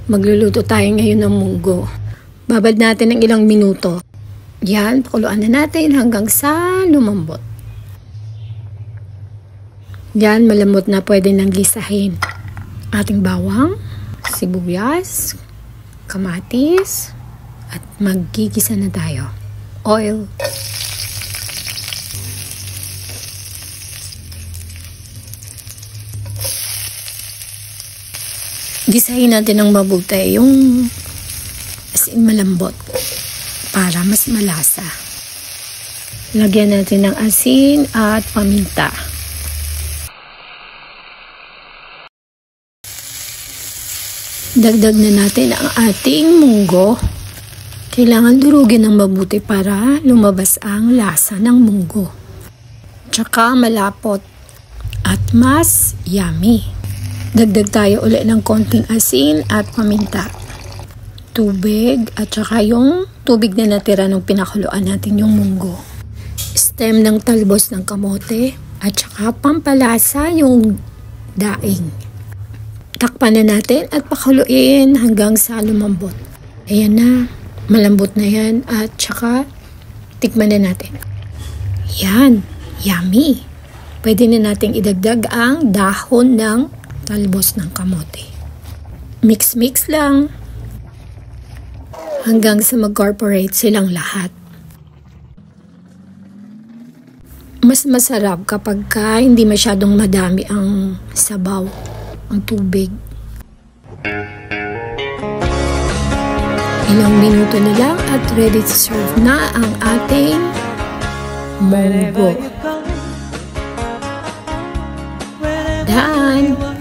Magluluto tayo ngayon ng munggo. Babad natin ng ilang minuto. Yan, pakuluan na natin hanggang sa lumambot. Yan, malambot na, pwede nang gisahin. Ating bawang, sibuyas, kamatis, at maggigisa na tayo. Oil. Gisahin natin ng mabuti yung asin malambot para mas malasa. Lagyan natin ng asin at paminta. Dagdag na natin ang ating munggo. Kailangan durugin ng mabuti para lumabas ang lasa ng munggo. Tsaka malapot at mas yummy. Dagdag tayo ulit ng konting asin at paminta. Tubig at saka yung tubig na natira nung pinakuluan natin yung munggo. Stem ng talbos ng kamote at saka pampalasa yung daing. Takpan na natin at pakuluin hanggang sa lumambot. Ayan na, malambot na yan at saka tikman na natin. Yan, yummy! Pwede na nating idagdag ang dahon ng talbos ng kamote. Mix-mix lang hanggang sa mag-corporate silang lahat. Mas masarap kapag hindi masyadong madami ang sabaw, ang tubig. Ilang minuto na lang at ready to serve na ang ating munggo. Done!